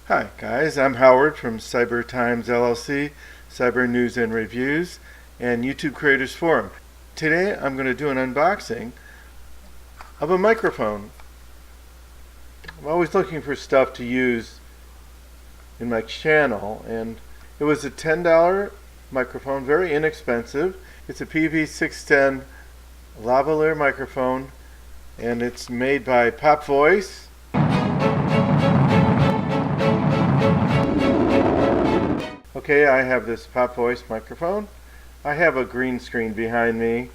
Hi guys, I'm Howard from Cyber Times LLC, Cyber News and Reviews, and YouTube Creators Forum. Today I'm going to do an unboxing of a microphone. I'm always looking for stuff to use in my channel, and it was a $10 microphone, very inexpensive. It's a PV610 lavalier microphone, and it's made by Pop Voice. Okay, I have this Pop Voice microphone. I have a green screen behind me,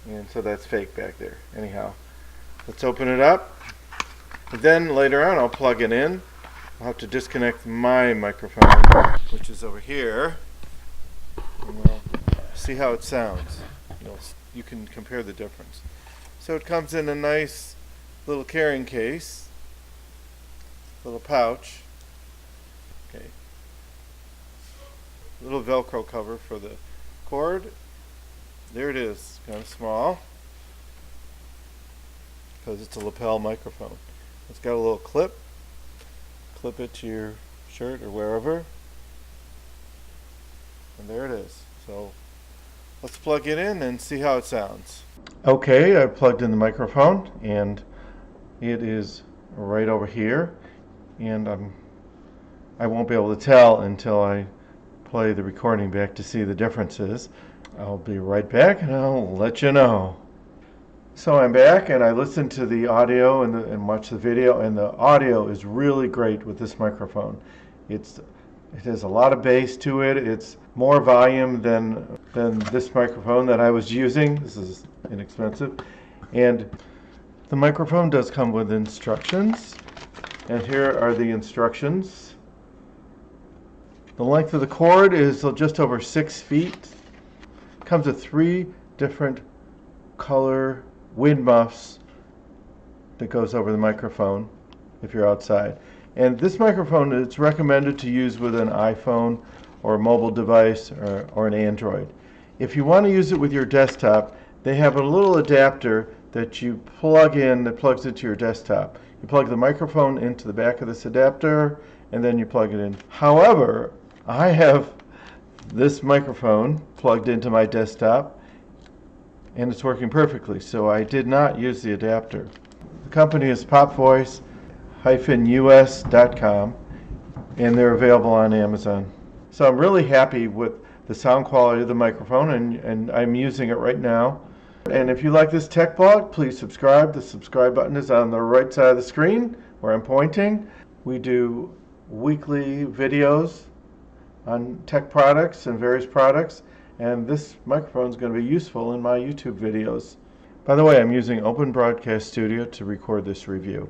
and so that's fake back there. Anyhow, let's open it up. Then later on I'll plug it in. I'll have to disconnect my microphone, which is over here, and we'll see how it sounds. You can compare the difference. So it comes in a nice little carrying case, little pouch. Okay. Little Velcro cover for the cord. There it is, kind of small because it's a lapel microphone. It's got a little clip. Clip it to your shirt or wherever, and there it is. So let's plug it in and see how it sounds. Okay, I plugged in the microphone and it is right over here, and I won't be able to tell until I play the recording back to see the differences. I'll be right back and I'll let you know. So I'm back and I listened to the audio and watched the video, and the audio is really great with this microphone. It has a lot of bass to it. It's more volume than this microphone that I was using. This is inexpensive. And the microphone does come with instructions, and here are the instructions. The length of the cord is just over 6 feet. Comes with 3 different color wind muffs that goes over the microphone if you're outside. And this microphone is recommended to use with an iPhone or a mobile device or an Android. If you want to use it with your desktop, they have a little adapter that you plug in that plugs into your desktop. You plug the microphone into the back of this adapter and then you plug it in. However, I have this microphone plugged into my desktop and it's working perfectly, so I did not use the adapter. The company is popvoice-us.com, and they're available on Amazon. So I'm really happy with the sound quality of the microphone, and I'm using it right now. And if you like this tech blog, please subscribe. The subscribe button is on the right side of the screen where I'm pointing. We do weekly videos on tech products and various products, and this microphone is going to be useful in my YouTube videos. By the way, I'm using Open Broadcast Studio to record this review.